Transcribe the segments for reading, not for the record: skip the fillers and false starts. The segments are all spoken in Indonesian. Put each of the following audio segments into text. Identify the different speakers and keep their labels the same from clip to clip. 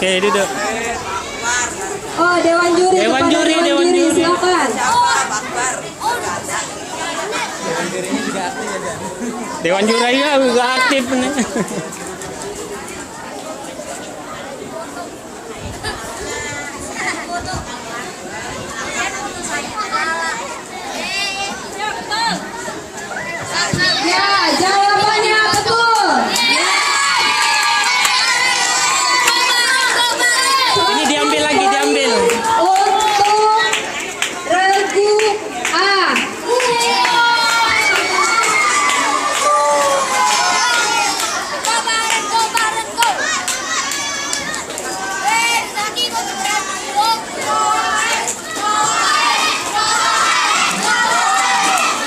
Speaker 1: Oke, duduk.
Speaker 2: Oh, Dewan Juri.
Speaker 1: Dewan Juri, Dewan Juri.
Speaker 2: Silakan.
Speaker 1: Dewan Juri juga aktif nih.
Speaker 2: Ya, jawabannya betul.
Speaker 1: Ini diambil lagi, diambil.
Speaker 2: Untuk regu A.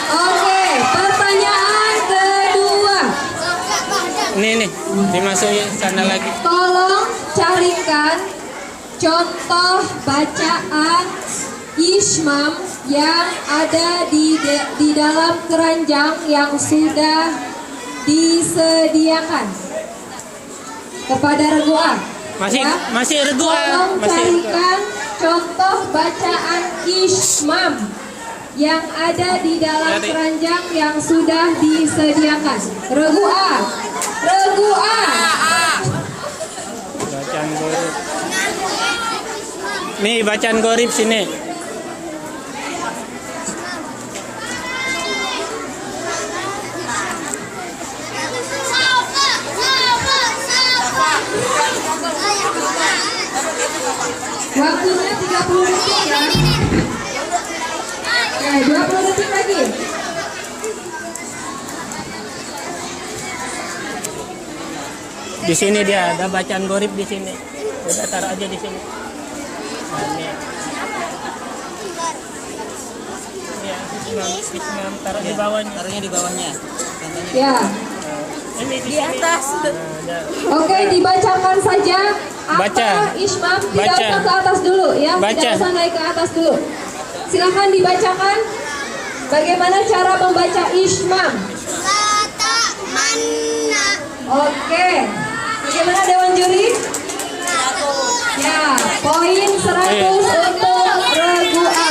Speaker 2: Oke, pertanyaan kedua.
Speaker 1: Nih, dimasukin sana lagi.
Speaker 2: Tolong carikan contoh bacaan Ismam yang ada di dalam keranjang yang sudah disediakan kepada regu A.
Speaker 1: Masih regu A.
Speaker 2: Tolong carikan contoh bacaan Ismam yang ada di dalam keranjang yang sudah disediakan. Regu A. Regu A.
Speaker 1: Bacaan gorib. Nih, bacaan gorib sini.
Speaker 2: Waktunya 30 detik ya. 20 detik lagi.
Speaker 1: Di sini dia ada bacaan gorib di sini. Udah taruh aja di sini. Nah, ini. Ya, Ismam taruh di bawahnya.
Speaker 3: Taruhnya di bawahnya. Contohnya.
Speaker 2: Ya.
Speaker 1: Ini di atas.
Speaker 2: Oke, dibacakan saja apa
Speaker 1: Baca.
Speaker 2: Ismam, tidak
Speaker 1: Baca.
Speaker 2: usah ke atas dulu ya.
Speaker 1: Baca.
Speaker 2: Tidak usah naik ke atas dulu. Silahkan dibacakan bagaimana cara membaca Ismam. Oke. Bagaimana Dewan Juri? Ya, poin 100 untuk regu A.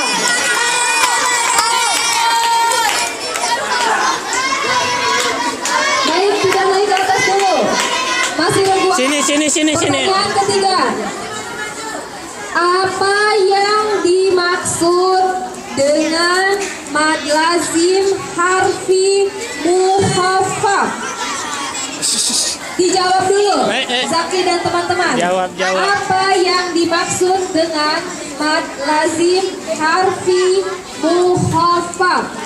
Speaker 2: Baik, tidak naik ke atas dulu. Masih regu A.
Speaker 1: Sini.
Speaker 2: Pertanyaan ketiga. Apa yang dimaksud dengan mad lazim harfi muhaffaf? Dijawab dulu, Zaki dan teman-teman.
Speaker 1: Jawab.
Speaker 2: Apa yang dimaksud dengan mad lazim harfi muhaffaf?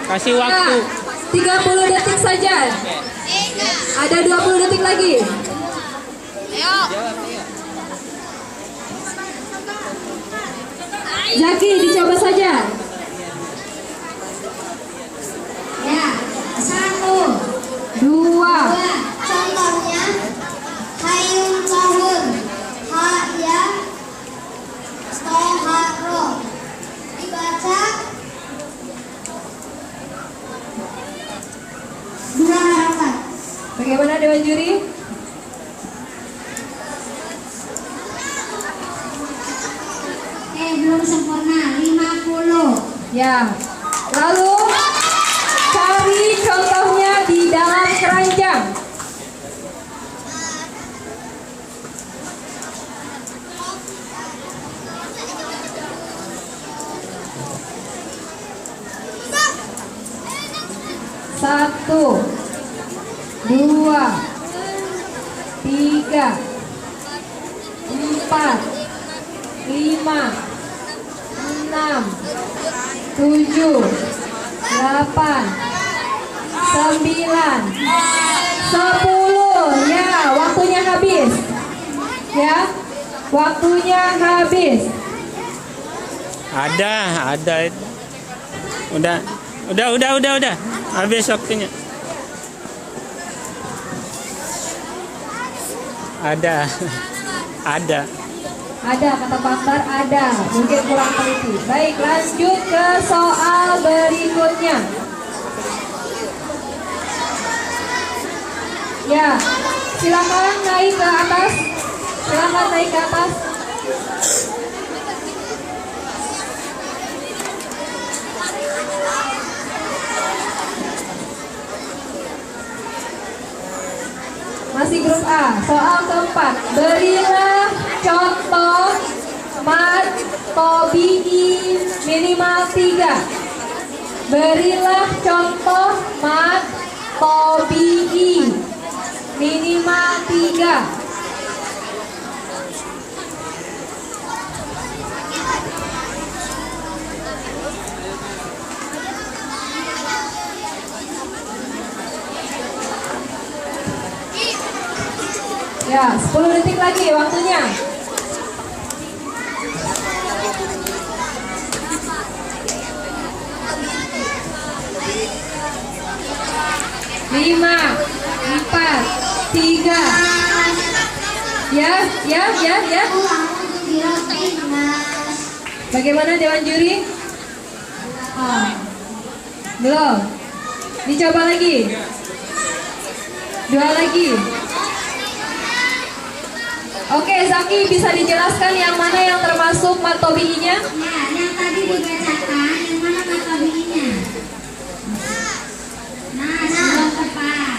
Speaker 1: Kasih waktu.
Speaker 2: 30 detik saja. Ada 20 detik lagi. Zaki, dicoba saja. Ya, 1, 2.
Speaker 4: Contohnya hayun tahun haya toharo dibaca dua harapan.
Speaker 2: Bagaimana Dewan Juri?
Speaker 4: Belum sempurna 50.
Speaker 2: Ya. Lalu cari contohnya di dalam keranjang. Satu, 2, 3, 4, 5, 6, 7, 8, 9, 10. Ya, waktunya habis. Ya, waktunya habis.
Speaker 1: Ada. Udah. Habis waktunya. Ada.
Speaker 2: Ada, kata Pak Akbar ada. Mungkin kurang teliti. Baik, lanjut ke soal berikutnya. Ya, silakan naik ke atas. Silakan naik ke atas. Masih grup A. Soal keempat. Berilah contoh mat tobi'i minimal 3. Berilah contoh mat tobi'i minimal 3. Ya, 10 detik lagi waktunya. Lima, 4, 3. Ya.
Speaker 4: Ulang untuk dirapiin, Mas.
Speaker 2: Bagaimana Dewan Juri? Belum. Dicoba lagi. 2 lagi. Oke, Zaki bisa dijelaskan yang mana yang termasuk mat tobi'inya?
Speaker 4: Ya, yang tadi dibacakan, yang mana mat tobi'inya? Nah, sudah tepat.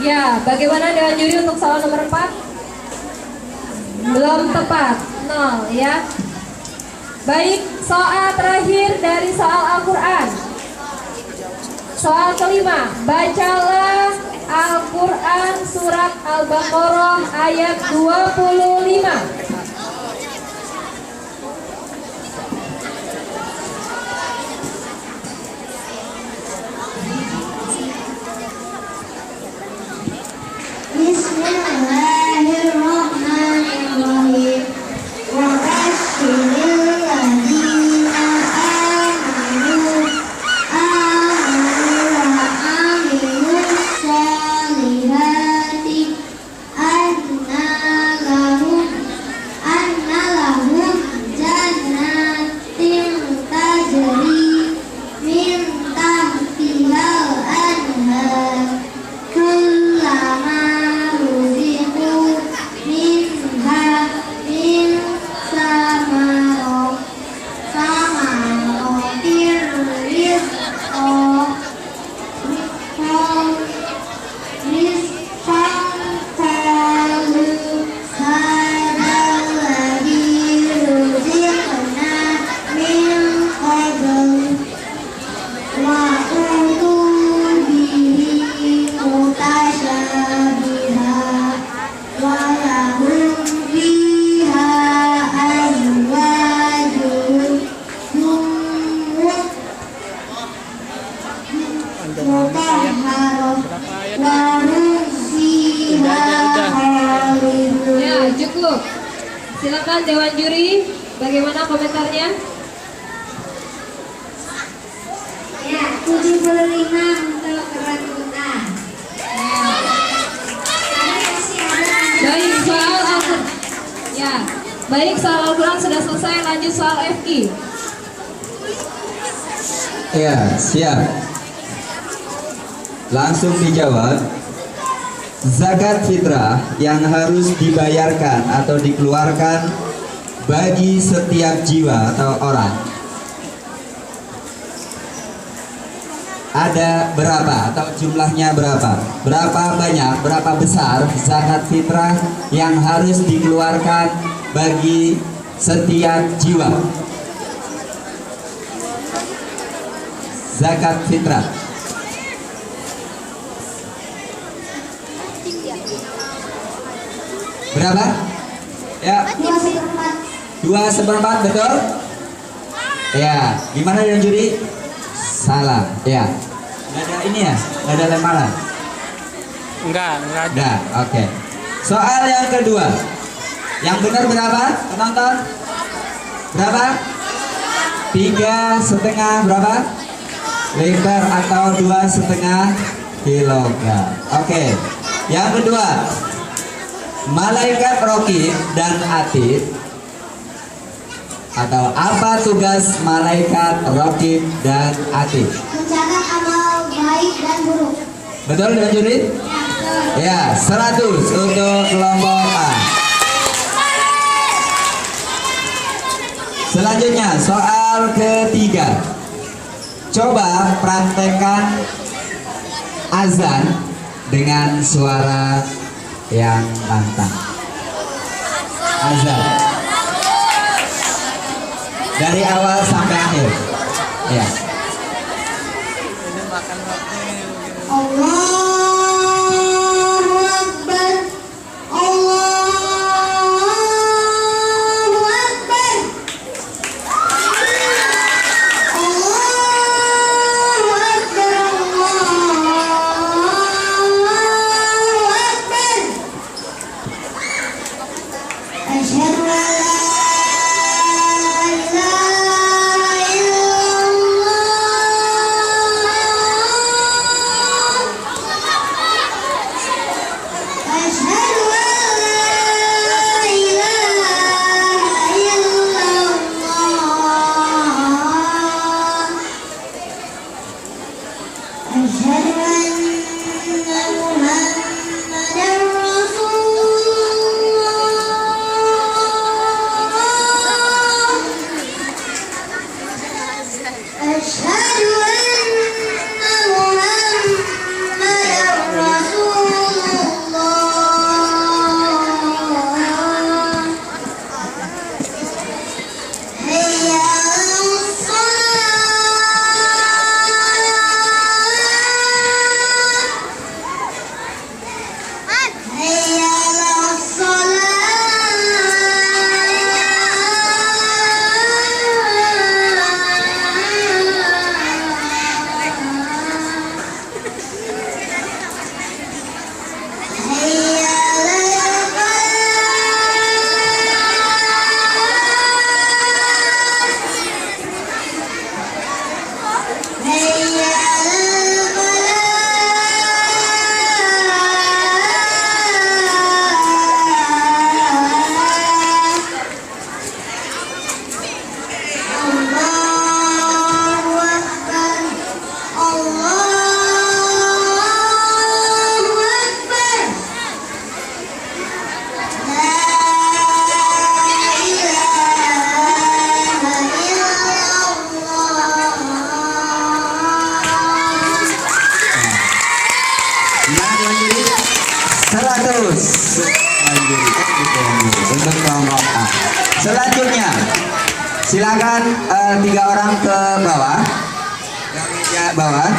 Speaker 2: Ya, bagaimana Dewan Juri untuk soal nomor 4? Belum tepat, 0 ya. Baik, soal terakhir dari soal Al-Quran. Soal kelima, bacalah Al-Quran surat Al-Baqarah ayat 25.
Speaker 4: Bismillahirrahmanirrahim. Wa basyiril ladzina amanu wa amilus sholihati anna lahum jannatin tajri min tahtihal anhar kullama ruziqu minha min samaratir rizqan qalu hadzal ladzi ruziqna min qabl wa utu bihi mutasyabiha wa lahum fiha azwajun mutahharah wa hum fiha khalidun.
Speaker 2: Ya, cukup. Silakan Dewan Juri, bagaimana komentarnya?
Speaker 4: Ya, 75 untuk kerantutan.
Speaker 2: Baik, soal Al-Quran. Ya, baik, soal Al-Quran sudah selesai. Lanjut soal FI.
Speaker 3: Ya, siap. Langsung dijawab. Zakat fitrah yang harus dibayarkan atau dikeluarkan bagi setiap jiwa atau orang ada berapa atau jumlahnya berapa? Berapa banyak, berapa besar zakat fitrah yang harus dikeluarkan bagi setiap jiwa? Zakat fitrah. Berapa? Ya. 2/4 betul? Ya. Gimana Dewan Juri? Salah. Ya. Nggak ada ini ya? Nggak ada lemaran?
Speaker 1: Enggak ada.
Speaker 3: Nggak. Oke. Soal yang kedua. Yang benar berapa? Penonton? Berapa? 3,5 berapa? Liter atau 2,5 kilogram. Oke. Yang kedua, malaikat Raqib dan Atid, atau apa tugas malaikat Raqib dan Atid?
Speaker 4: Mencatat amal baik dan buruk.
Speaker 3: Betul dengan Judit? Ya, 100 untuk kelompok A. Selanjutnya soal ketiga. Coba praktekkan azan dengan suara yang lantang. Azan dari awal sampai akhir. Ya.
Speaker 4: Allahu Akbar. Allahu Akbar. Allahu Akbar. Allahu Akbar. Asyhadu an la ilaha illallah. Asyhadu an la ilaha illallah. Asyhadu anna Muhammadar Rasulullah. Asyhadu anna Muhammadar Rasulullah. Hayya 'alas shalah. Hayya 'alas shalah. Hayya 'alal falah. Hayya 'alal falah. Allahu Akbar. Allahu Akbar. La ilaha illallah.
Speaker 3: Gimana dengan Judit? 100. Untuk kelompok A. Selanjutnya, silakan 3 orang ke bawah. Ke meja bawah.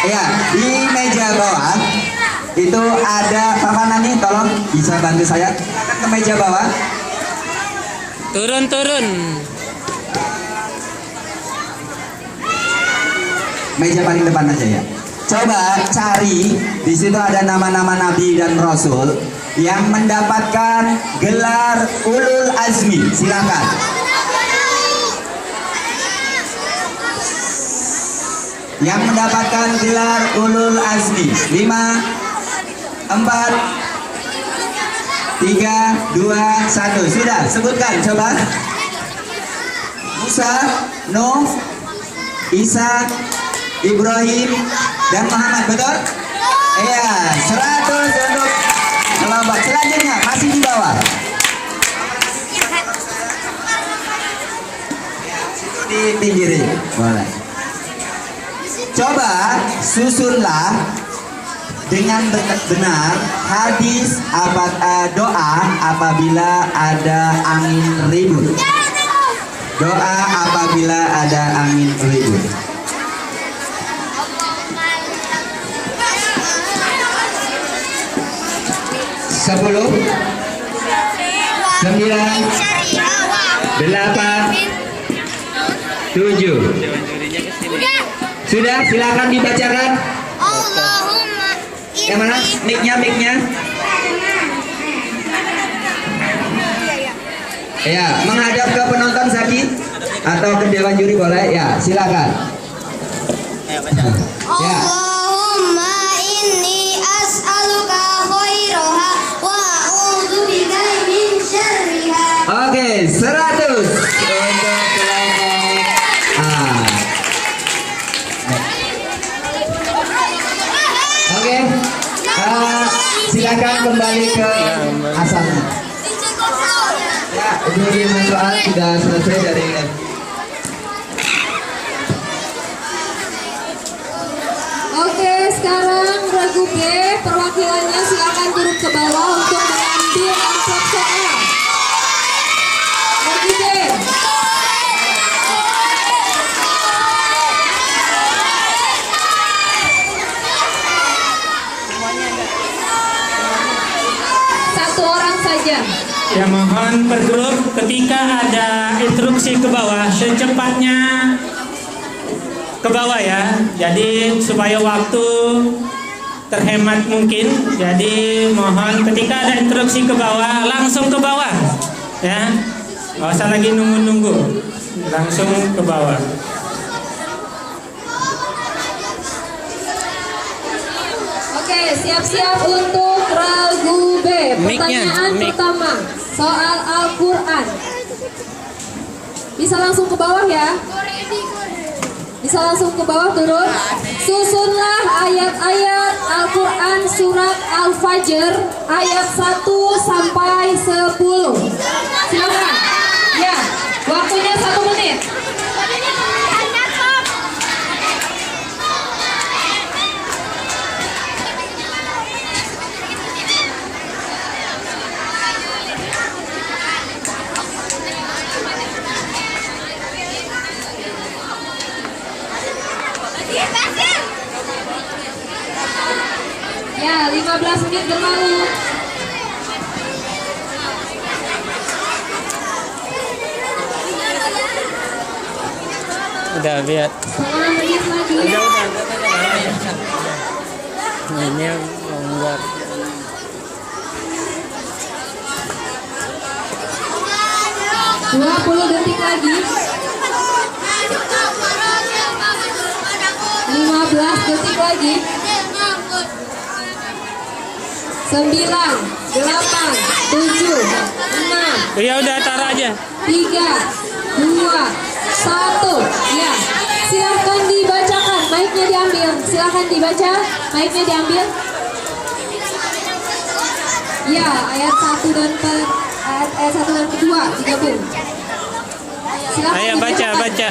Speaker 3: Ya, di meja bawah itu ada Papa Nani, tolong bisa bantu saya. Silakan ke meja bawah.
Speaker 1: Turun.
Speaker 3: Meja paling depan aja ya. Coba cari, di situ ada nama-nama nabi dan rasul yang mendapatkan gelar ulul azmi. Silakan. Yang mendapatkan gelar ulul azmi. 5, 4, 3, 2, 1. Sudah, sebutkan coba. Musa, Nuh, Isa, Ibrahim, dan Muhammad, betul? Iya, 100 untuk kelompok. Selanjutnya masih di bawah. Situ dipinggirin, boleh. Coba susunlah dengan benar hadis doa apabila ada angin ribut. Doa apabila ada angin ribut. 10, 9, 8, 7. Sudah, silakan dibacakan.
Speaker 4: Allahumma
Speaker 3: Yang mana? Mic-nya. Ya, menghadap ke penonton Zaki atau ke dewan juri boleh. Ya, silakan. Ya.
Speaker 4: Allahumma inni as'aluka khairaha wa a'udzubika min syarriha.
Speaker 3: Oke, 100 untuk kelompok A. Oke, silakan kembali ke asalnya. Ya, juri soal sudah selesai dari
Speaker 2: Oke, sekarang regu B perwakilannya silakan turun ke bawah untuk mengambil amplop soal. Regu B. Satu orang saja.
Speaker 1: Ya mohon per grup ketika ada instruksi ke bawah secepatnya ke bawah ya. Jadi supaya waktu terhemat mungkin. Jadi mohon ketika ada instruksi ke bawah langsung ke bawah ya. Nggak usah lagi nunggu-nunggu. Langsung ke bawah.
Speaker 2: Oke, siap-siap untuk regu B. Pertanyaan pertama, soal Al-Quran. Bisa langsung ke bawah ya? Bisa langsung ke bawah turun. Susunlah ayat-ayat Al-Quran surat Al-Fajr ayat 1 sampai 10. Silakan. Ya, waktunya 1 menit. Ya, 15 menit berlalu.
Speaker 1: Udah lihat.
Speaker 2: 10 menit lagi.
Speaker 1: Udah. Ini longgar.
Speaker 2: 20 detik lagi. 15 detik lagi. 9, 8, 7, 6,
Speaker 1: Ya udah taruh aja.
Speaker 2: 3, 2, 1. Ya, silahkan dibacakan. Mic-nya diambil. Silahkan dibaca. Mic-nya diambil. Ya, ayat 1 dan ayat 1 dan kedua digabung. Silahkan
Speaker 1: Ayo baca,
Speaker 2: dibacakan.
Speaker 1: baca.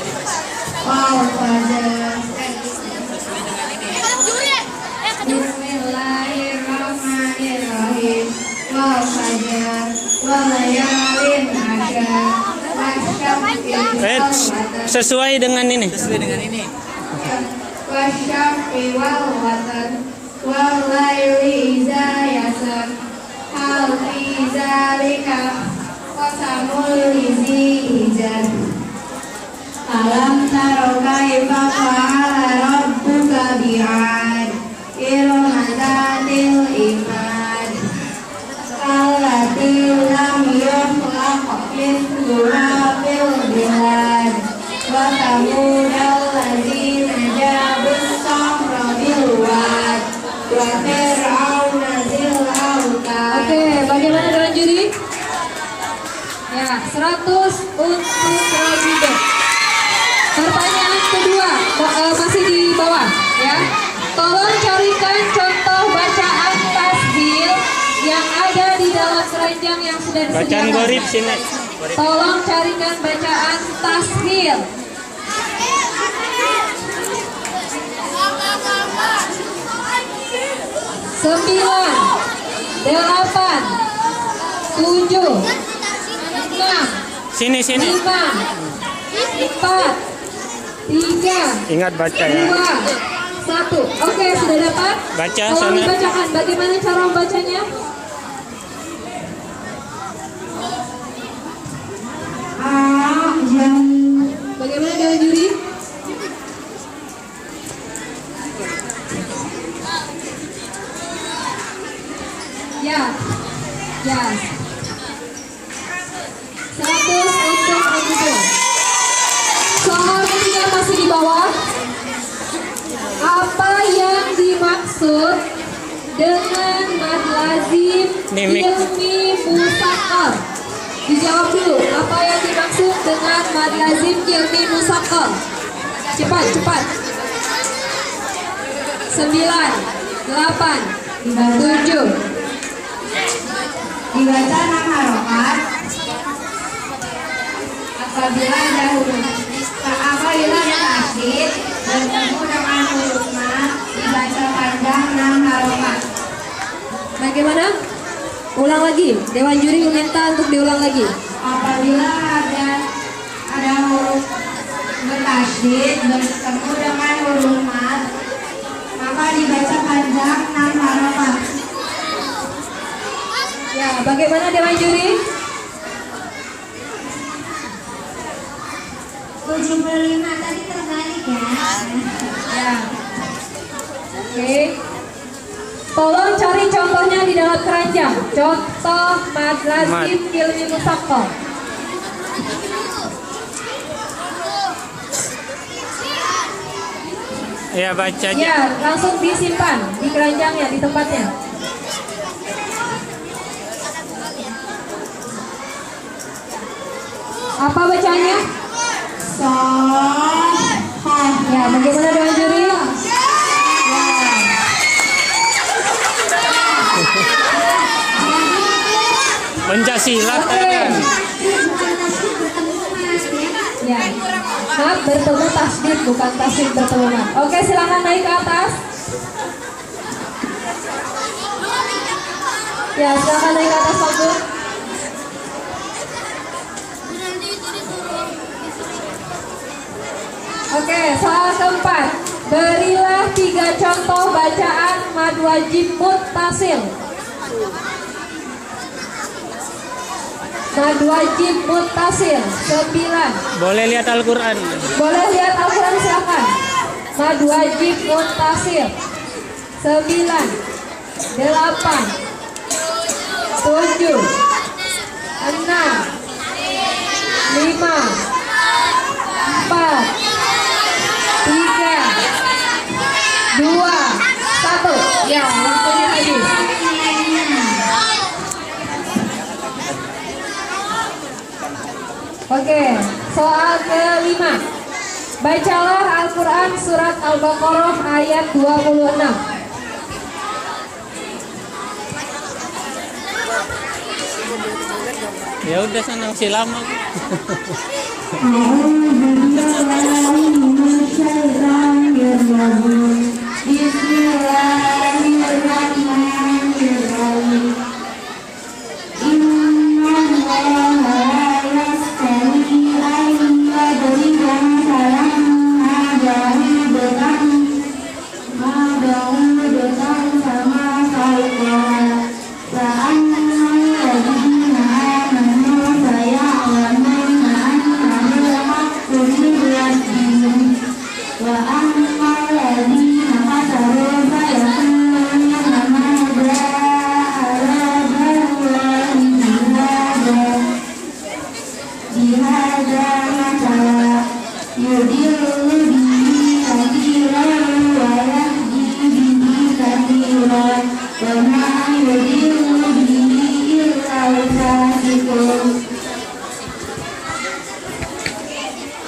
Speaker 4: Bismillahirrahmanirrahim. Wal fajar wal layalin ashar
Speaker 1: Sesuai dengan ini.
Speaker 4: wasyafi wal watan wal layli iza yasar hal fi zalika qasamul lizi hijar alam taro kaifa fa'ala rabbuka bi'ad irama dhatil imad allati lam yukhlaq mithluha fil bilad wa thamud allazina jabus sahra bil wad wa fir'auna zil autad.
Speaker 2: Oke, bagaimana dengan juri? Ya, 100 untuk regu B. Pertanyaan kedua, masih di bawah ya. Tolong carikan contoh bacaan tasbih yang ada di dalam keranjang yang sudah
Speaker 1: Bacaan
Speaker 2: disediakan.
Speaker 1: gorib sini.
Speaker 2: Tolong carikan bacaan tasbih. Sembilan, 8, 7, 6,
Speaker 1: Sini.
Speaker 2: 5, 4, 3,
Speaker 1: Ingat baca ya.
Speaker 2: 2, 1. Oke, sudah dapat?
Speaker 1: Baca
Speaker 2: Tolong
Speaker 1: sana.
Speaker 2: dibacakan. Bagaimana cara membacanya? Bagaimana dengan juri? Ya, ya. untuk Rojido. Soal ketiga masih di bawah. Apa yang dimaksud dengan mad lazim
Speaker 1: Mimik.
Speaker 2: ilmi musaqqal? Dijawab dulu. Apa yang dimaksud dengan mad lazim ilmi musaqqal? Cepat, cepat. 9, 8, 7.
Speaker 4: Dibaca 6 harokat apabila ada huruf apabila ada tasdid bertemu dengan huruf mad dibaca panjang 6 harokat.
Speaker 2: Bagaimana? Ulang lagi. Dewan juri meminta untuk diulang lagi.
Speaker 4: Apabila ada huruf bertasdid bertemu dengan huruf mad maka dibaca panjang 6 harokat.
Speaker 2: Ya, bagaimana Dewan juri?
Speaker 4: 75 tadi terbalik ya.
Speaker 2: Ya. Oke. Tolong cari contohnya di dalam keranjang. Contoh mad lazim ilmi musaqqal.
Speaker 1: Ya baca aja.
Speaker 2: Ya, langsung disimpan di keranjangnya, di tempatnya. Apa bacanya? Ya, bagaimana Dewan juri? Ya.
Speaker 1: Pencaksilat
Speaker 2: Oke.
Speaker 1: kan.
Speaker 4: Bukan tasdid bertemu mad ya.
Speaker 2: Ya. Mad bertemu tasdid, bukan tasdid bertemu mad. Oke, silakan naik ke atas. Ya, silakan naik ke atas panggung. Oke, soal keempat. Berilah 3 contoh bacaan mad wajib muttasil. Mad wajib muttasil 9.
Speaker 1: Boleh lihat Al-Quran.
Speaker 2: Boleh lihat Al-Quran silakan. Mad wajib muttasil 9, 8, 7, 6, 5, 4, 3, 2, 1. Ya, waktunya habis. Oke, soal kelima. Bacalah Al-Quran surat Al-Baqarah ayat 26.
Speaker 1: Ya udah sana masih lama.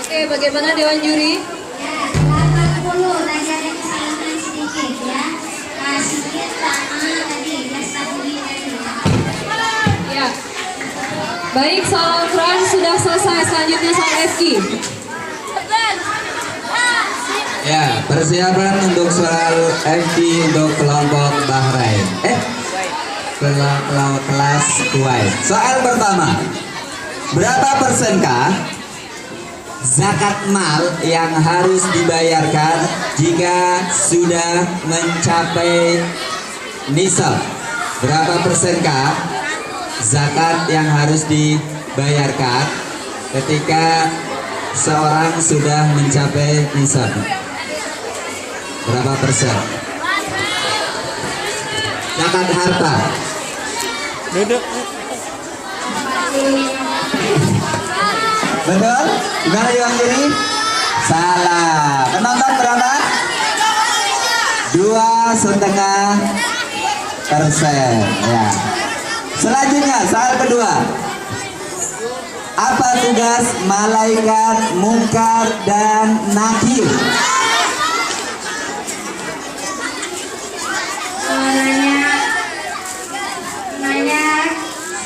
Speaker 2: Oke, bagaimana Dewan juri?
Speaker 4: Ya, 80 tadi ada kesalahan sedikit ya. Sedikit tadi tadi
Speaker 2: Ya. Baik, soal Al-Quran sudah selesai. Selanjutnya soal FQ.
Speaker 3: Ya, persiapan untuk soal FD untuk kelompok Bahrain. Kelas Kuwait. Soal pertama. Berapa persenkah zakat mal yang harus dibayarkan jika sudah mencapai nisab? Berapa persenkah zakat yang harus dibayarkan ketika seorang sudah mencapai nisab? Berapa persen? Zakat harta.
Speaker 1: Duduk.
Speaker 4: 45%.
Speaker 3: Betul? Gimana Dewan Juri? Salah. Penonton berapa? 2,5%. Ya. Selanjutnya soal kedua. Apa tugas malaikat mungkar dan nakir?
Speaker 4: Nanya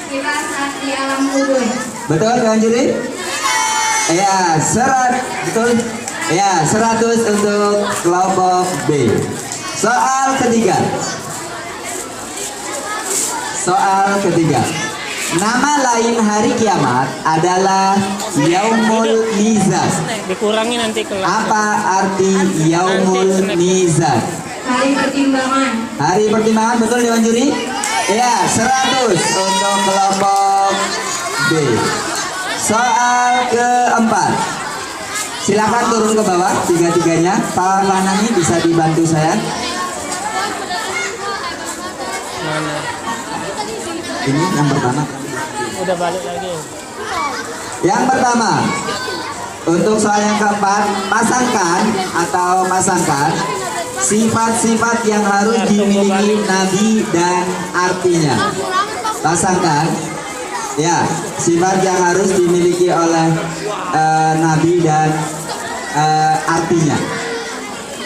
Speaker 4: kita saat di alam kubur.
Speaker 3: Betul Dewan Juri? Ya, betul. Ya, 100 untuk kelompok B. Soal ketiga. Nama lain hari kiamat adalah Yaumul Mizan.
Speaker 1: Dikurangi nanti kelas.
Speaker 3: Apa arti Yaumul Mizan?
Speaker 4: Hari pertimbangan.
Speaker 3: Hari pertimbangan, betul Dewan Juri? Ya, 100 untuk kelompok B. Soal keempat. Silakan turun ke bawah tiga-tiganya. Pak Manani bisa dibantu saya.
Speaker 1: Mana?
Speaker 3: Ini yang pertama.
Speaker 1: Udah balik lagi.
Speaker 3: Yang pertama, untuk soal yang keempat, pasangkan sifat-sifat yang harus dimiliki Nabi dan artinya. Pasangkan, ya, sifat yang harus dimiliki oleh Nabi dan artinya.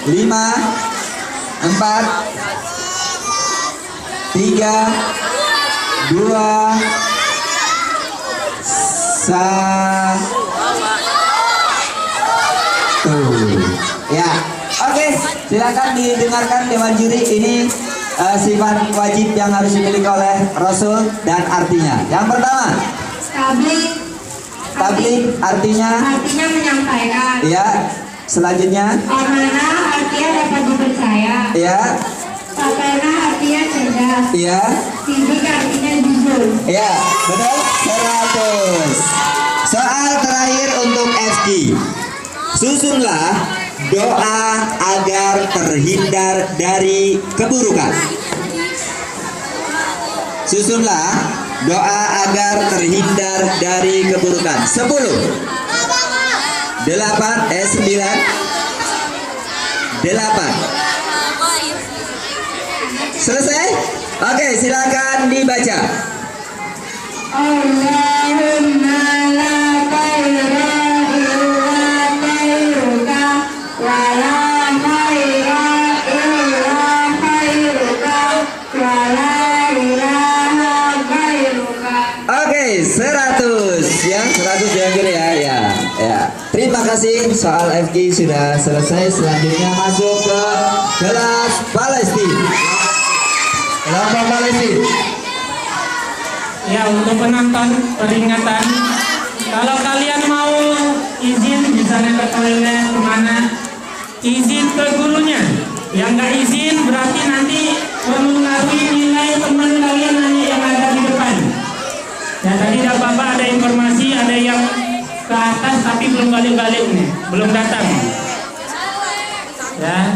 Speaker 3: 5, 4, 3, 2, 1. Ya, oke, silakan didengarkan Dewan Juri. Ini sifat wajib yang harus dimiliki oleh Rasul dan artinya. Yang pertama, tabligh artinya
Speaker 4: Menyampaikan.
Speaker 3: ya. Selanjutnya,
Speaker 4: Amanah artinya dapat dipercaya.
Speaker 3: ya,
Speaker 4: Sakana artinya cerdas.
Speaker 3: ya,
Speaker 4: Sidik artinya jujur.
Speaker 3: ya, betul. 100. Soal terakhir untuk FG. Susunlah doa agar terhindar dari keburukan. Susunlah doa agar terhindar dari keburukan. 10, 8, 9, 8. Selesai? Oke, silakan dibaca.
Speaker 4: Allahumma la khaira illa khairuka wa la khaira illa khairuka wa la ilaha khairuka.
Speaker 3: Oke, 100 ya, 100 diambil ya. Terima kasih, soal FG sudah selesai. Selanjutnya masuk ke kelas Palestina. Kelompok Palestina.
Speaker 1: Ya, untuk penonton peringatan, kalau kalian mau izin misalnya ke toilet kemana, izin ke gurunya. Yang nggak izin berarti nanti mempengaruhi nilai teman kalian hanya yang ada di depan. Ya, tadi Bapak ada informasi ada yang ke atas tapi belum balik-balik nih, belum datang. Ya,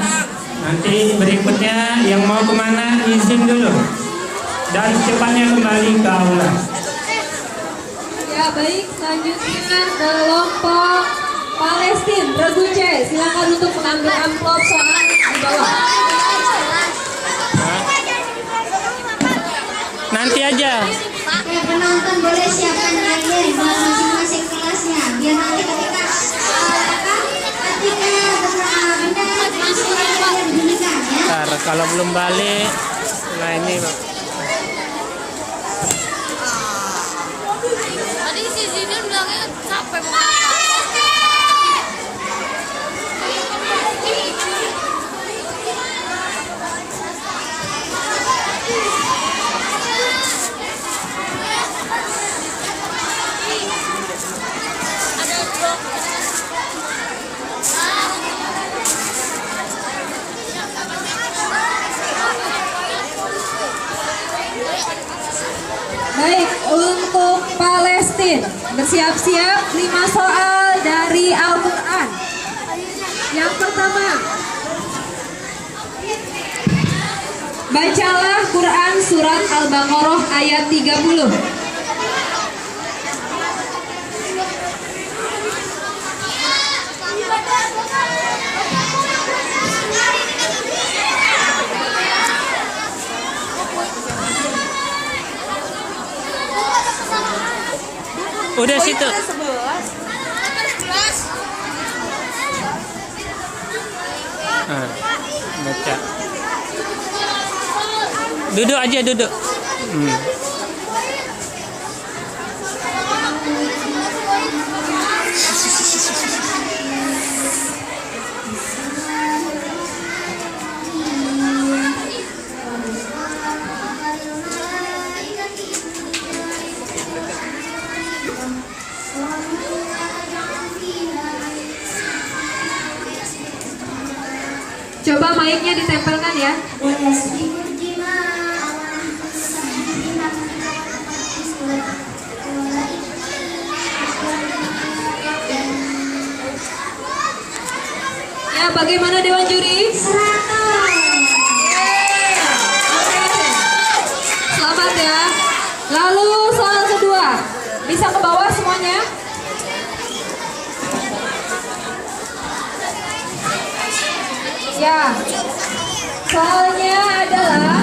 Speaker 1: nanti berikutnya yang mau kemana izin dulu dan cepatnya kembali ke aula.
Speaker 2: Ya baik, selanjutnya kelompok Palestina Regu C. Silakan untuk mengambil amplop soal di bawah.
Speaker 1: Nanti aja.
Speaker 4: Penonton boleh siapkan air buat masing-masing kelasnya biar nanti ketika benda yang dibunyikan ya.
Speaker 1: Ntar kalau belum balik, nah ini
Speaker 5: Tadi si Zidane bilangnya capek
Speaker 2: Baik, untuk Palestina bersiap-siap 5 soal dari Al-Quran. Yang pertama, bacalah Quran surat Al-Baqarah ayat 30.
Speaker 1: Udah situ. Ah, baca. Duduk aja, duduk.
Speaker 2: Coba mic-nya ditempelkan ya. Ya, bagaimana Dewan Juri? 100. Selamat ya. Lalu soal kedua, bisa ke bawah semuanya? Ya, soalnya adalah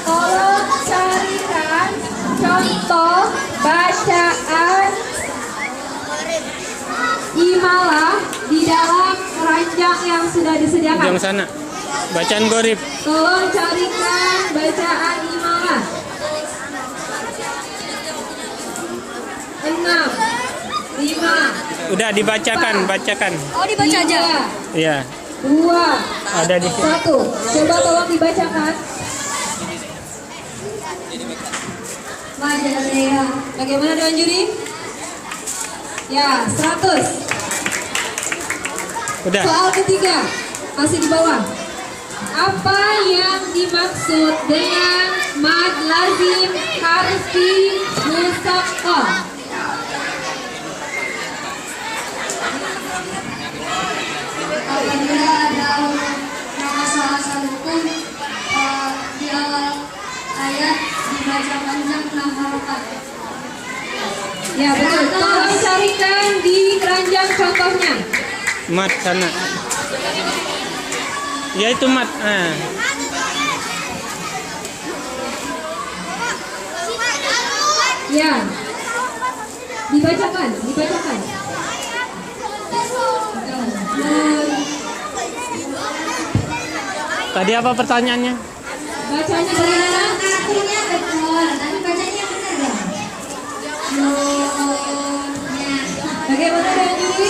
Speaker 2: tolong carikan contoh bacaan imalah di dalam keranjang yang sudah disediakan.
Speaker 1: Yang sana. Bacaan gorib.
Speaker 2: Tolong carikan bacaan imalah. 6, 5.
Speaker 1: Udah dibacakan, bacakan.
Speaker 5: Oh, dibaca aja.
Speaker 1: Iya.
Speaker 2: 2,
Speaker 1: Ada di sini.
Speaker 2: 1. Coba tolong dibacakan. Bagaimana Dewan Juri? Ya, 100.
Speaker 1: Udah.
Speaker 2: Soal ketiga, masih di bawah. Apa yang dimaksud dengan mad lazim harfi musaqqal?
Speaker 4: Apabila ada nama salah satu hukum di awal ayat dibaca panjang 6 harokat.
Speaker 2: Ya betul. Tolong carikan di keranjang contohnya.
Speaker 1: Mat sana. Ya itu mat. Ah.
Speaker 2: Ya. Dibacakan, dibacakan.
Speaker 1: Tadi apa pertanyaannya?
Speaker 2: Bacanya bagaimana?
Speaker 4: Artinya betul, tapi bacanya benar dong.
Speaker 2: Bagaimana Dewan Juri?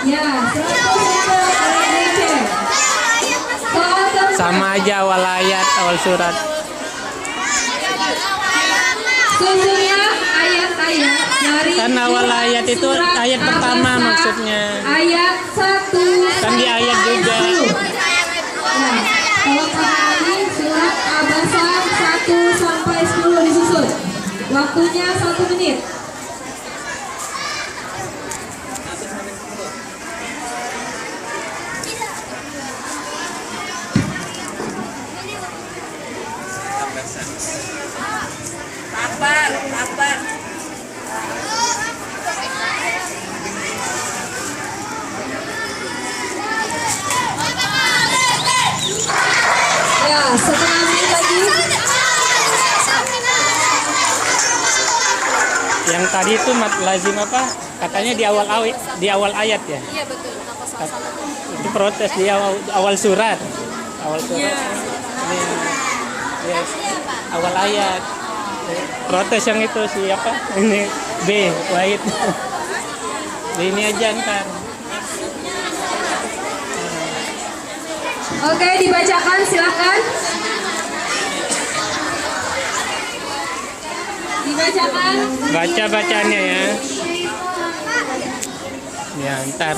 Speaker 2: Ya, 100 untuk soal keempat.
Speaker 1: Sama aja awal ayat, awal surat.
Speaker 2: Sesungguhnya ayat-ayat dari
Speaker 1: Kan awal ayat itu
Speaker 2: surat
Speaker 1: ayat pertama
Speaker 2: Abasa,
Speaker 1: maksudnya.
Speaker 2: Ayat 1
Speaker 1: Kan di ayat juga.
Speaker 2: Nah, kalau kali surat Abasa 1 sampai 10 disusun. Waktunya 1 menit. Ya, setengah menit lagi.
Speaker 1: Yang tadi itu mat lazim apa? Katanya di awal ayat ya.
Speaker 5: Iya betul. Apa salah?
Speaker 1: Itu protes di awal surat. Awal surat. Ini, ya, awal ayat. Protes yang itu siapa? Ini B, Wahid. Ini aja ntar.
Speaker 2: Oke, dibacakan silakan. Dibacakan.
Speaker 1: Baca bacanya ya. Ya ntar.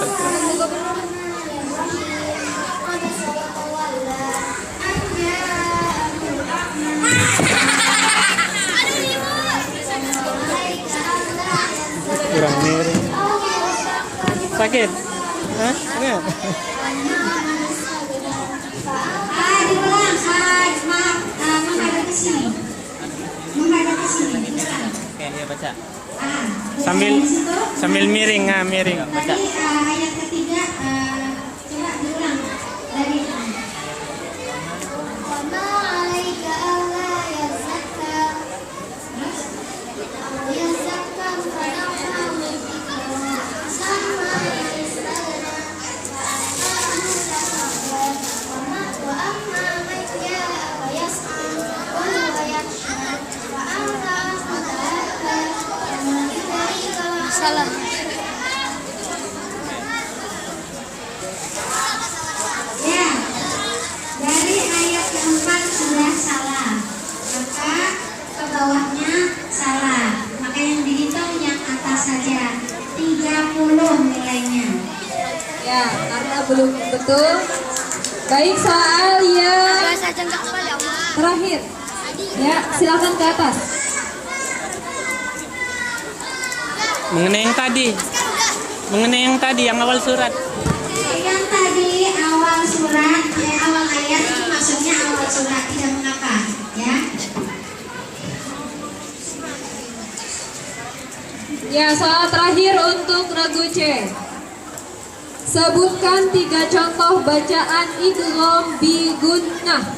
Speaker 1: Kurang miring. Sakit? Hah? Enggak.
Speaker 4: Diulang, menghadap ke sini. Menghadap ke sini.
Speaker 1: ya baca.
Speaker 4: Sambil
Speaker 1: Sambil miring, miring.
Speaker 4: Tadi ayat ketiga coba diulang dari
Speaker 5: Salah.
Speaker 4: ya. Dari ayat keempat sudah salah, maka ke bawahnya salah. Maka yang dihitung yang atas saja 30 nilainya.
Speaker 2: Ya, karena belum betul. Baik, soal yang
Speaker 5: Bahasa aja nggak apa ya, Allah.
Speaker 2: terakhir. Ya, silakan ke atas.
Speaker 1: Mengenai yang tadi, yang awal surat.
Speaker 4: Yang tadi awal surat, awal ayat itu maksudnya awal surat, tidak mengapa, ya.
Speaker 2: Ya, soal terakhir untuk regu C. Sebutkan 3 contoh bacaan idgham bi gunnah.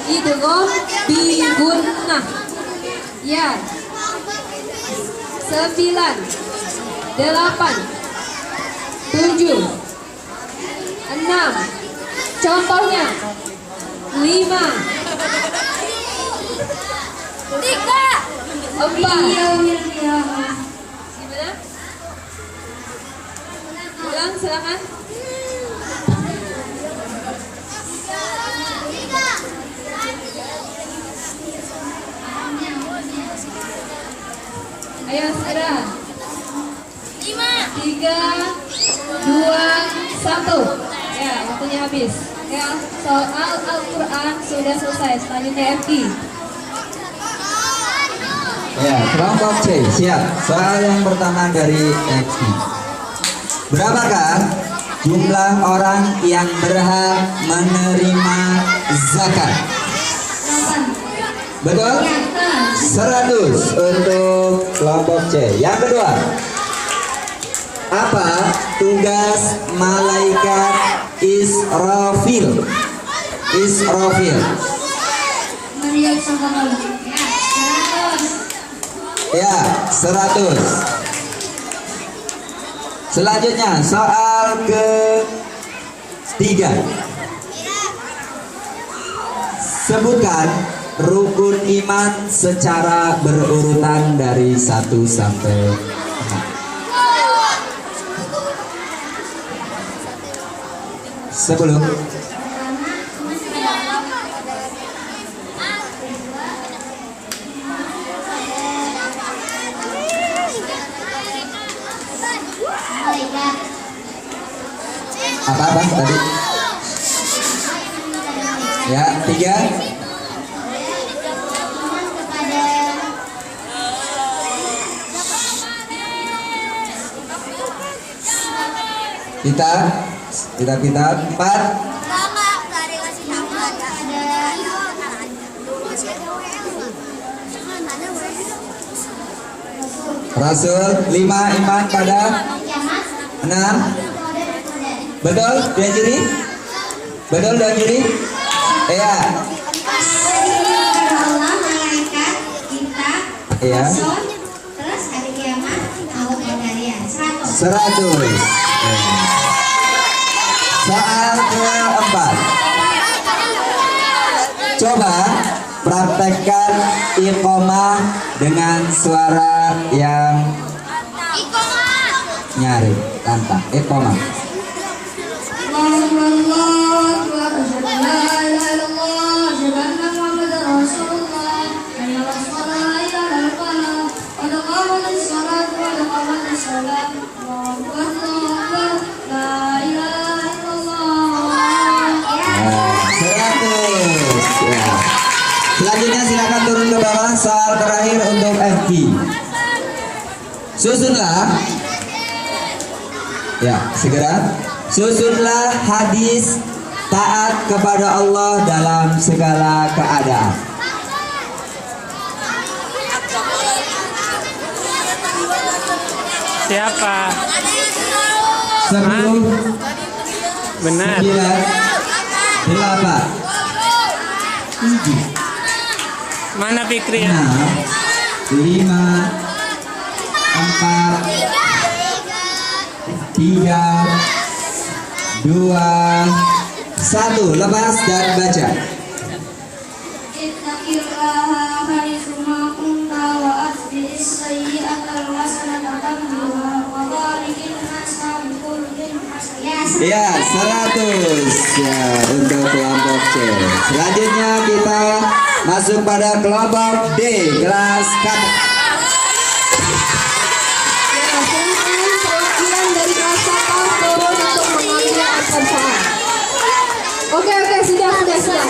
Speaker 2: Idgham bi gunnah. Ya. 9, 8, 7, 6. Contohnya 5, 4. Gimana? Ulang, silakan. Ayo segera. 3, 2, 1. Ya, waktunya habis. Ya, soal Al-Quran sudah selesai. Selanjutnya FI.
Speaker 3: Ya, kelompok C, siap. Soal yang pertama dari FI. Berapakah jumlah orang yang berhak menerima zakat?
Speaker 4: 8.
Speaker 3: Betul? 100 untuk kelompok C. Yang kedua, apa tugas malaikat Israfil? Israfil.
Speaker 4: Meriam sama ya, 100.
Speaker 3: Ya, 100. Selanjutnya soal ketiga. Sebutkan rukun iman secara berurutan dari 1 sampai 6. Sebelum apa tadi? Ya, 3. Kita 4. Rasul 5, iman pada 6. Betul, dan juri? Betul, dan juri? Iya.
Speaker 4: Allah, malaikat, kita,
Speaker 3: Iya.
Speaker 4: Rasul, terus hari kiamat, Allah Qadariyah 100.
Speaker 3: 100. Soal keempat. Coba praktekkan iqomah dengan suara yang nyaring, lantang. Iqomah. Selanjutnya silakan turun ke bawah. Soal terakhir untuk FG. Susunlah. Ya, segera. Susunlah hadis taat kepada Allah dalam segala keadaan.
Speaker 1: Siapa?
Speaker 3: 10,
Speaker 1: Benar.
Speaker 3: 9, 8, 7,
Speaker 1: Mana Fikri?
Speaker 3: 6, 5, 4, 3, 2, 1. Lepas dan baca.
Speaker 4: Ittaqillaha haitsuma kunta wa atbi'is sayyi'atal hasanata tamhuha wa khaliqin nasa bikhuluqin hasan.
Speaker 3: Ya, 100 ya untuk kelompok C. Selanjutnya kita masuk pada kelompok D, kelas kata.
Speaker 2: Ya, silakan perwakilan dari kelas kata turun untuk mengambil answer soal. Oke, sudah.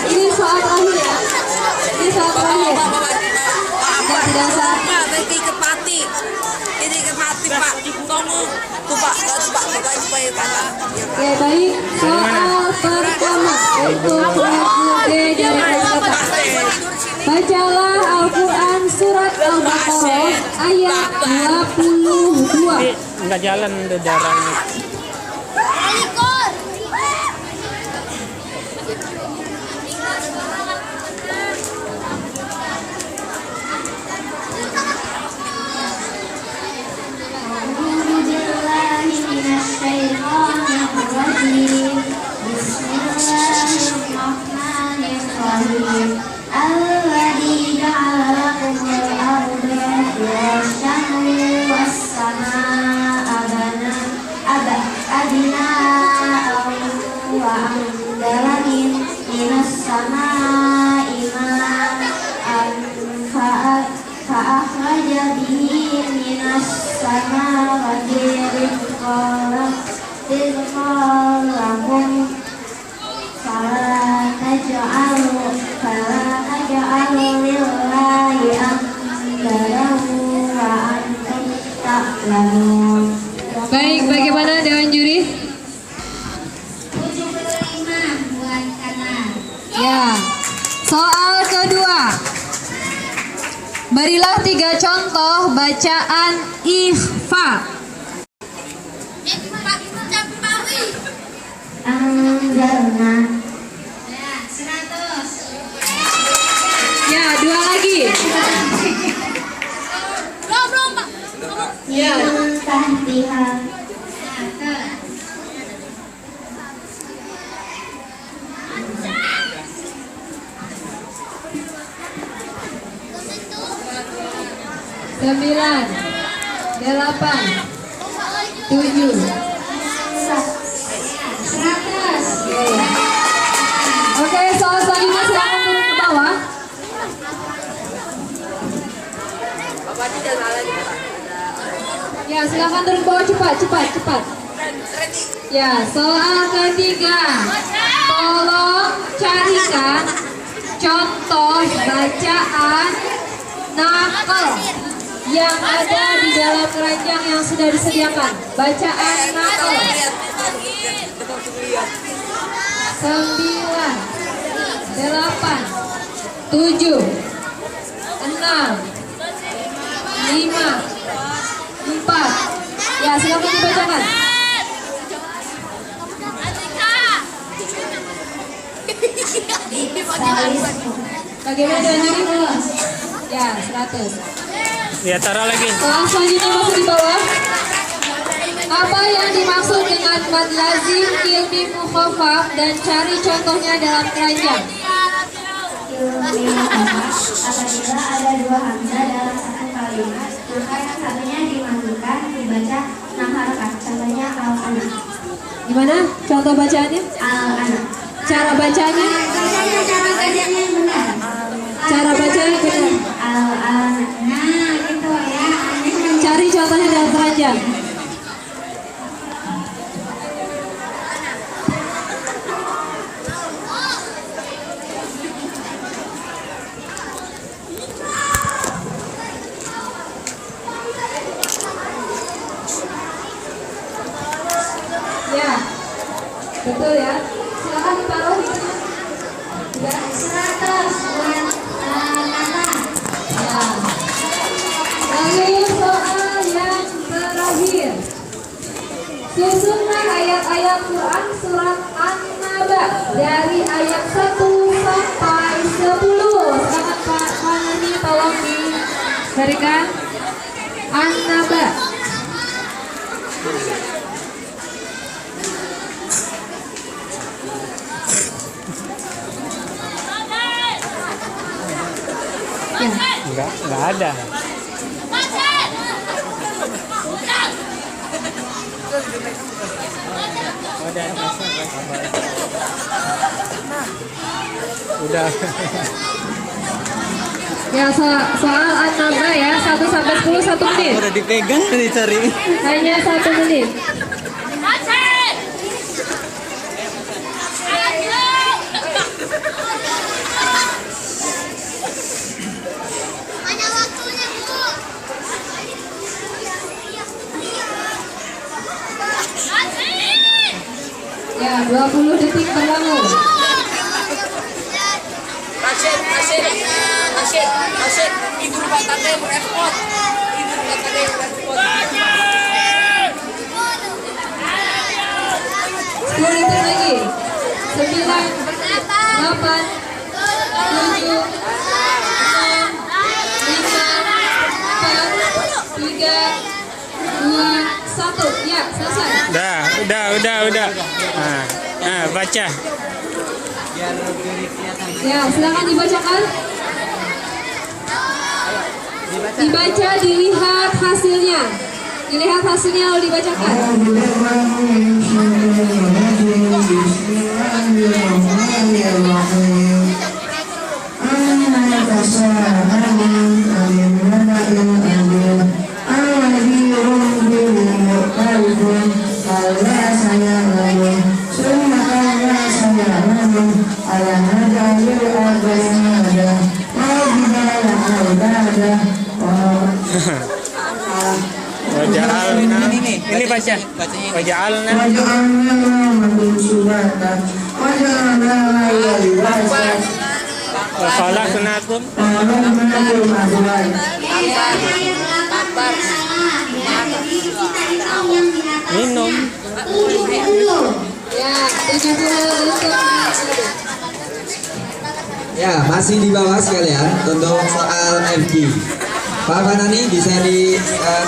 Speaker 2: Ini soal terakhir ya. Ini soal terakhir. Tidak saat.
Speaker 5: Ini ke mati Pak. Tunggu tuh Pak, supaya kata.
Speaker 2: Oke, baik. Soal pertama untuk kelompok D dari kelas kata. Bacalah Al-Quran surat Al-Baqarah ayat 22.
Speaker 1: Enggak jalan udah darahnya.
Speaker 2: Baik, bagaimana Dewan Juri?
Speaker 4: 75 buat kanan.
Speaker 2: Ya. Soal kedua. Berilah 3 contoh bacaan ikhfa.
Speaker 4: Anzalna. Ya, 100.
Speaker 2: Ya, 2 lagi. Ya.
Speaker 4: Tahtiha.
Speaker 2: Sembilan, 8, 7.
Speaker 4: 100.
Speaker 2: Oke, soal selanjutnya silakan turun ke bawah. Ya, silakan turun ke bawah cepat. Ya, soal ketiga. Tolong carikan contoh bacaan nakal yang ada di dalam keranjang yang sudah disediakan. Bacaan nakal. 9, 8, 7, 6, 5, 4. Ya, silakan dibacakan. Bagaimana dengan diri? Ya, 100.
Speaker 1: Ya, taruh lagi.
Speaker 2: Soal selanjutnya masih di bawah. Apa yang dimaksud dengan mad lazim, ilmi mukhafaf, dan cari contohnya dalam keranjang?
Speaker 4: Apabila ada 2 hamzah dalam satu kalimat, maka yang satunya dimajukan dibaca 6 harakat. Contohnya al-anak.
Speaker 2: Gimana contoh bacaannya?
Speaker 4: Al-anak.
Speaker 2: Cara bacanya?
Speaker 4: Cara bacanya yang benar.
Speaker 2: Cara bacanya benar.
Speaker 4: Al-anak. Nah, gitu ya.
Speaker 2: Cari contohnya dalam keranjang. Ya, betul ya. Silakan ditaruh di sana. Ya,
Speaker 4: 100 buat kata.
Speaker 2: ya. Lalu soal yang terakhir. Al-Quran surat An-Naba dari ayat 1 sampai 10. Silakan Pak Manani tolong diberikan An-Naba.
Speaker 1: Enggak ada. Udah.
Speaker 2: Ya, soal An-Naba ya, 1 sampai 10 1 menit.
Speaker 1: Udah dipegang dicari.
Speaker 2: Hanya 1 menit. Ya, 20 detik berlalu.
Speaker 5: Rashid, ibu rumah tangga yang merespon. Ibu rumah tangga yang merespon.
Speaker 2: 10 detik lagi. 9, 8, 7, 6, 5, 4, 3, 2, 1. Ya, selesai.
Speaker 1: Udah. Nah, baca.
Speaker 2: Ya, silakan dibacakan. Dibaca, dilihat hasilnya. Dilihat hasilnya lalu dibacakan.
Speaker 1: Ini baca. Waja'alna. Wa khalaqnakum. Minum.
Speaker 2: Ya, 70 detik.
Speaker 3: Ya, masih di bawah sekalian untuk soal FG. Pak Fanani bisa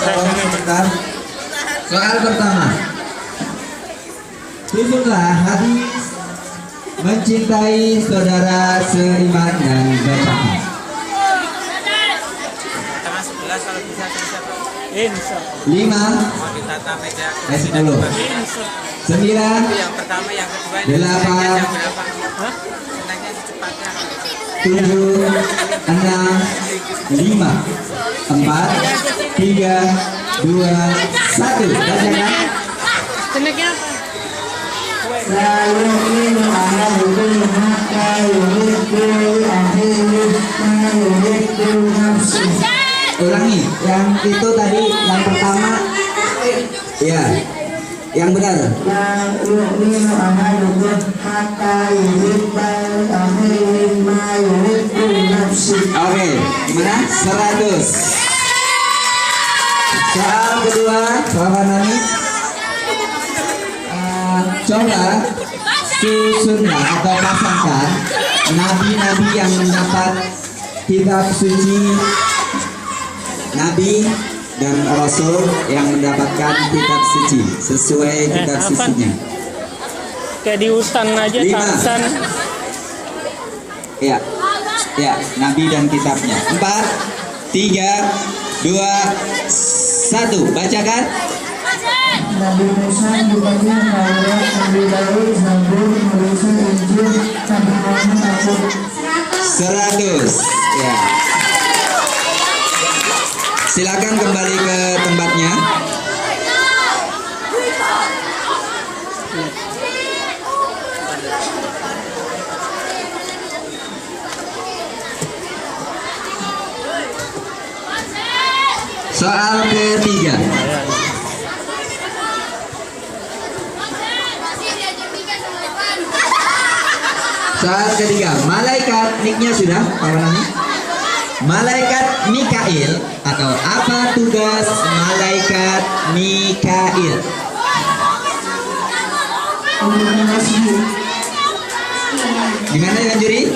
Speaker 3: tolong sebentar. Soal pertama. Susunlah hadis mencintai saudara seiman dan bacakan.
Speaker 1: Insya.
Speaker 3: 5, 10, 9, 8, 7, 6, 5, 4, 3, 2, 1. Bacakan.
Speaker 1: Teneknya
Speaker 3: Ulangi, yang itu tadi yang pertama. Ya, yang benar. Oke, gimana? 100. Soal kedua, Pak Nani. Coba susunlah atau pasangkan nabi-nabi yang mendapat kitab suci, nabi dan rasul yang mendapatkan kitab suci sesuai kitab sucinya.
Speaker 1: kayak di hutan aja,
Speaker 3: 5.
Speaker 1: Tarsan.
Speaker 3: Ya, nabi dan kitabnya. 4, 3, 2, 1. Bacakan.
Speaker 6: Nabi Musa, Nabi Taurat, Nabi Daud, Zabur, Musa, Injil, Nabi Muhammad,
Speaker 3: 100. Ya. Silakan kembali ke tempatnya. Soal ketiga. Soal ketiga, malaikat, nicknya sudah, Pak Nani? Malaikat Mikail atau apa tugas malaikat Mikail?
Speaker 6: Ulul Azmi.
Speaker 3: Gimana ya juri?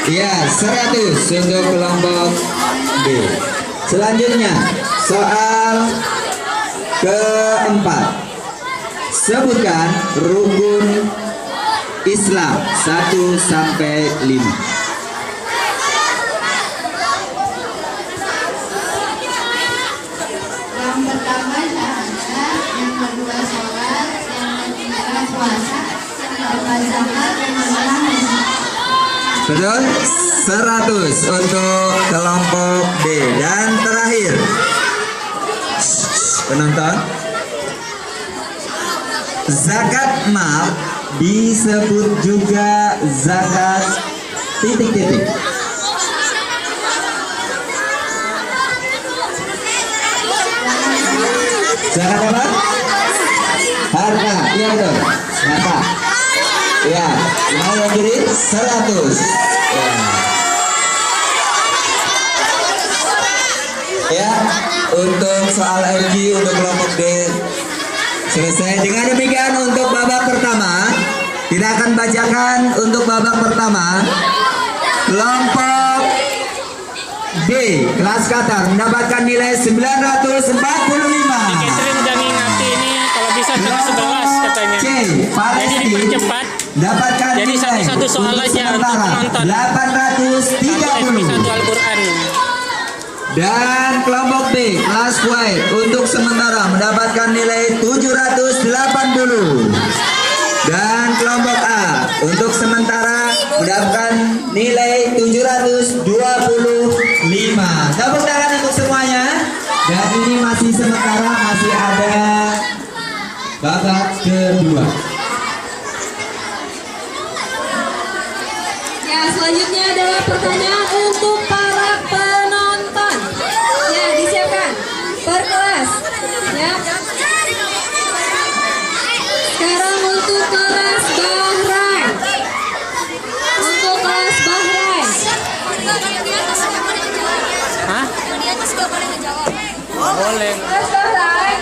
Speaker 3: Iya, 100 untuk kelompok B. Selanjutnya, soal keempat. Sebutkan rukun Islam 1 sampai 5.
Speaker 4: Yang pertama syahadat, yang kedua sholat, yang ketiga puasa, yang keempat zakat, yang kelima haji.
Speaker 3: Betul? 100 untuk kelompok B. Dan terakhir, penonton, zakat mal disebut juga zakat titik-titik. Zakat apa? Harta, iya betul. Harta. Ya, mau yang jadi 100. Ya, untuk soal FG untuk kelompok D selesai. Dengan demikian untuk babak pertama, kita akan bacakan untuk babak pertama. Kelompok D kelas Qatar mendapatkan nilai 945.
Speaker 1: Catherine udah ngingetin ini kalau bisa satu 11 katanya.
Speaker 3: C
Speaker 1: Jadi
Speaker 3: Palestina
Speaker 1: dipercepat.
Speaker 3: dapatkan
Speaker 1: Jadi
Speaker 3: nilai
Speaker 1: satu-satu soal
Speaker 3: untuk
Speaker 1: aja untuk
Speaker 3: sementara
Speaker 1: penonton.
Speaker 3: 830.
Speaker 1: Satu Al-Quran.
Speaker 3: Dan kelompok B kelas Kuwait untuk sementara mendapatkan nilai 780. Dan kelompok A untuk sementara mendapatkan nilai 725. Tepuk tangan untuk semuanya. Dan ini masih sementara, masih ada babak kedua.
Speaker 2: Ya, selanjutnya adalah pertanyaan untuk para penonton. Ya, disiapkan per kelas. Ya. Sekarang untuk kelas Bahrain. Untuk kelas Bahrain.
Speaker 1: Hah? Boleh.
Speaker 2: Kelas Bahrain.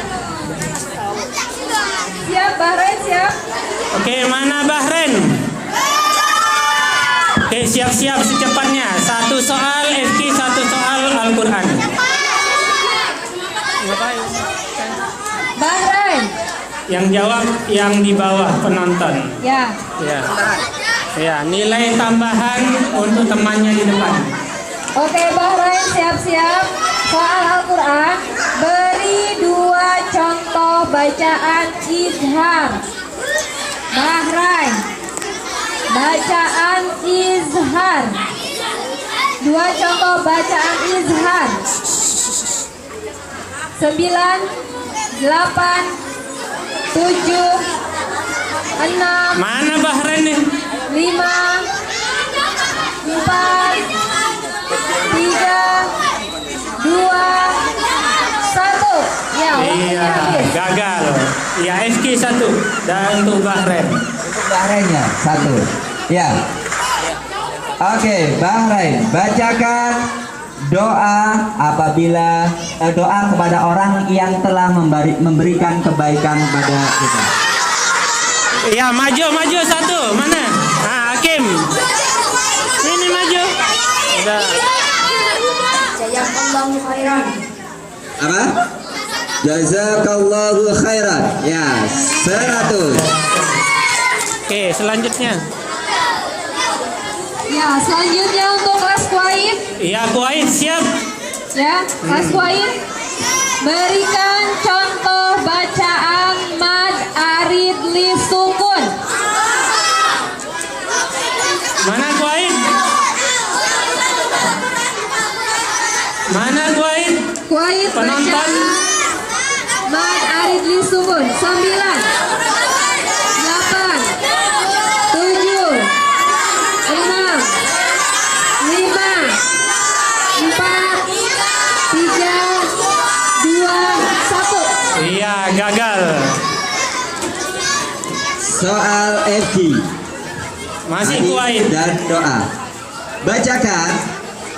Speaker 2: Siap, Bahrain siap.
Speaker 1: Oke, mana Bahrain? Oke, siap-siap secepatnya. Satu soal FQ, satu soal Al-Quran. Ngapain?
Speaker 2: Bahrain.
Speaker 1: Yang jawab yang di bawah penonton.
Speaker 2: Ya.
Speaker 1: Ya. Ya, nilai tambahan untuk temannya di depan.
Speaker 2: Oke, Bahrain siap-siap. Soal Al-Quran. Beri 2 contoh bacaan izhar. Bahrain. Bacaan izhar. 2 contoh bacaan izhar. 9, 8, 7, 6,
Speaker 1: Mana Bahrain nih?
Speaker 2: 5, 4, 3, 2, 1. Ya, waktunya
Speaker 1: Iya,
Speaker 2: habis.
Speaker 1: gagal. Ya, FQ 1 dan untuk Bahrain.
Speaker 3: Untuk Bahrain ya, 1. Ya. Oke, Bahrain, bacakan doa apabila doa kepada orang yang telah memberikan kebaikan pada kita.
Speaker 1: Ya, maju satu. Mana? Hakim. Sini maju. Udah.
Speaker 4: Jazakallahu khairan.
Speaker 3: Apa? Jazakallahu khairan. Ya, 100.
Speaker 1: Oke, selanjutnya.
Speaker 2: Ya, selanjutnya untuk kelas Kuwait.
Speaker 1: Ya, Kuwait siap.
Speaker 2: Ya, kelas Kuwait. Berikan contoh bacaan mad arid li sukun.
Speaker 1: Mana Kuwait? Mana Kuwait?
Speaker 2: Kuwait
Speaker 1: Penonton.
Speaker 2: bacaan mad arid li sukun. 9, 8, 7, 6, 5, 4, 3, 2, 1.
Speaker 1: Iya, gagal.
Speaker 3: Soal FG.
Speaker 1: Masih
Speaker 3: Hadis
Speaker 1: Kuwait.
Speaker 3: dan doa. Bacakan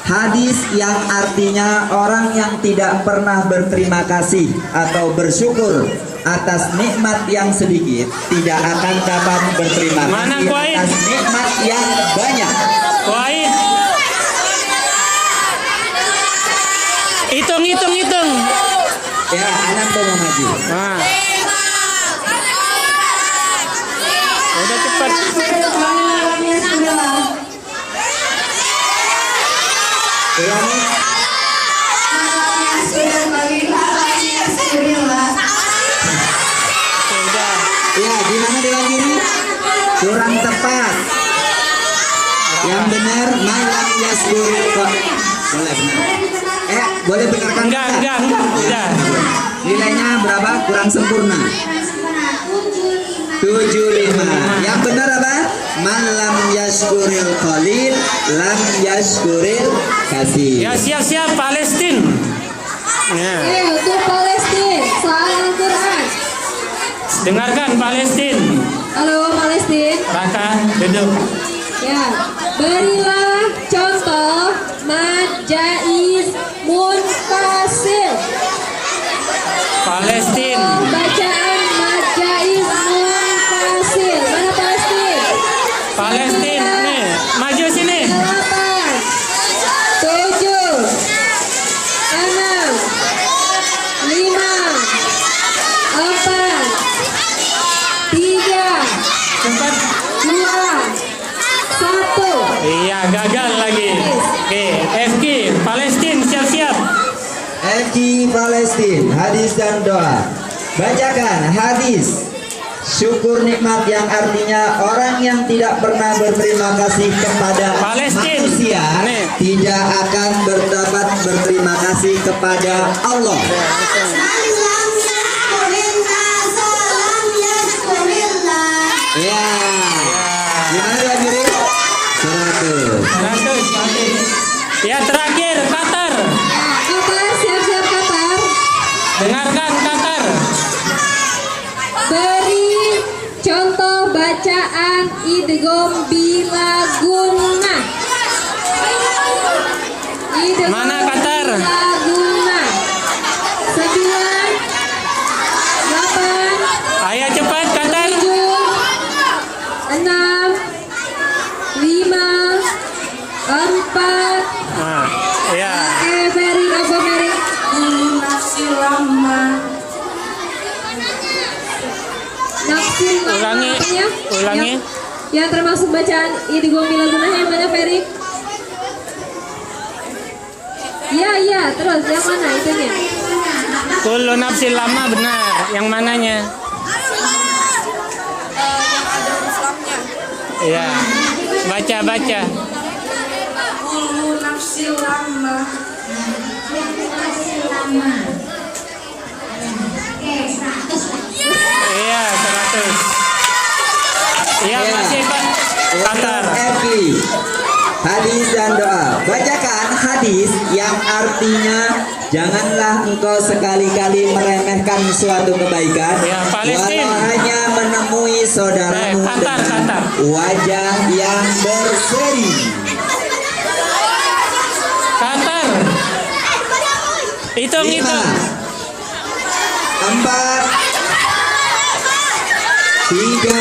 Speaker 3: Hadis yang artinya orang yang tidak pernah berterima kasih atau bersyukur atas nikmat yang sedikit tidak akan dapat berterima
Speaker 1: Mana
Speaker 3: kasih
Speaker 1: kuain?
Speaker 3: atas nikmat yang banyak.
Speaker 1: Wahid. Hitung.
Speaker 3: Ya, anak mau maju.
Speaker 1: Nah. Udah cepat.
Speaker 3: Ulangi.
Speaker 1: Sudah.
Speaker 3: Ya, gimana dengan diri? Kurang tepat. Yang benar malam yaskuril kok. Boleh benar. Boleh benarkan?
Speaker 1: Enggak. Udah.
Speaker 3: Nilainya berapa? Kurang sempurna. 75. Yang benar apa? Malam yaskuril qalil lam yaskuril kasir.
Speaker 1: Ya siap Palestina. Ya.
Speaker 2: Untuk Palestina, soal Al-Quran.
Speaker 1: Dengarkan Palestina.
Speaker 2: Halo Palestina.
Speaker 1: Raka duduk.
Speaker 2: Ya, berilah contoh mad jaiz munfasil.
Speaker 1: Palestina.
Speaker 2: Bacaan mad jaiz munfasil. Mana Palestina?
Speaker 1: Palestina nih. Maju sini.
Speaker 2: 8 7 6 5 4 3
Speaker 1: Cepat.
Speaker 2: 2 1.
Speaker 1: Iya, gagal lagi. Oke, FK Palestina siap-siap.
Speaker 3: FG Palestina, hadis dan doa. Bacakan hadis. Syukur nikmat yang artinya orang yang tidak pernah berterima kasih kepada
Speaker 1: Palestina.
Speaker 3: manusia
Speaker 1: Nih.
Speaker 3: tidak akan dapat berterima kasih kepada Allah. Ya. Gimana dua diri? 100.
Speaker 1: 100. Ya terakhir Qatar.
Speaker 2: Qatar, siap-siap Qatar.
Speaker 1: Dengarkan Qatar.
Speaker 2: Beri contoh bacaan idgham bila gunnah. Idgham
Speaker 1: Mana Qatar?
Speaker 2: bila gunnah. 9 8
Speaker 1: Ayo cepat Qatar.
Speaker 2: 7 6 5 4.
Speaker 1: Nah, ya.
Speaker 2: Ferry, apa Ferry? Nafsin
Speaker 1: Ulangi.
Speaker 2: namanya.
Speaker 1: Ulangi.
Speaker 2: Yang termasuk bacaan idgham bila gunnah yang mana Ferry? Iya, terus yang mana itunya?
Speaker 1: Kullu nafsin lama benar. Yang mananya?
Speaker 5: Yang ada Islamnya.
Speaker 1: Iya. Baca.
Speaker 5: Kullu nafsil lama.
Speaker 1: Iya, 100. Iya,
Speaker 3: Ya.
Speaker 1: masih Pak. Qatar.
Speaker 3: FG hadis dan doa. Bacakan hadis yang artinya janganlah engkau sekali-kali meremehkan suatu kebaikan
Speaker 1: Ya, Palestina.
Speaker 3: walau hanya menemui saudaramu
Speaker 1: Qatar.
Speaker 3: dengan wajah yang berseri.
Speaker 1: Qatar. Hitung.
Speaker 3: 5 4 3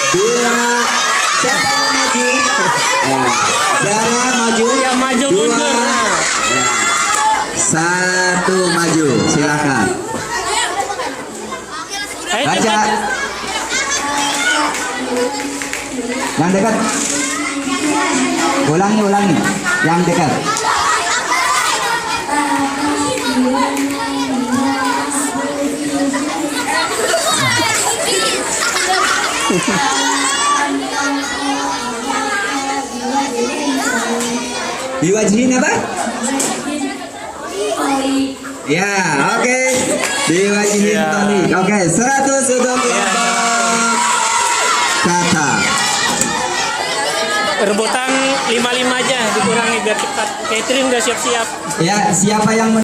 Speaker 3: 2 siapa yang maju? Zara maju.
Speaker 1: Ya, maju
Speaker 3: 2
Speaker 1: mundur. Nah.
Speaker 3: 1 maju. Silakan.
Speaker 1: Ayo
Speaker 3: Baca.
Speaker 1: cepat.
Speaker 3: Yang dekat. Ulangi. Yang dekat. Diwajihin apa? Ya, oke. Diwajihin
Speaker 1: Ya.
Speaker 3: tonik. Oke, 100 untuk kelompok kata.
Speaker 1: Rebutan 55 aja dikurangi biar cepat. Catering udah siap-siap.
Speaker 3: Ya, siapa yang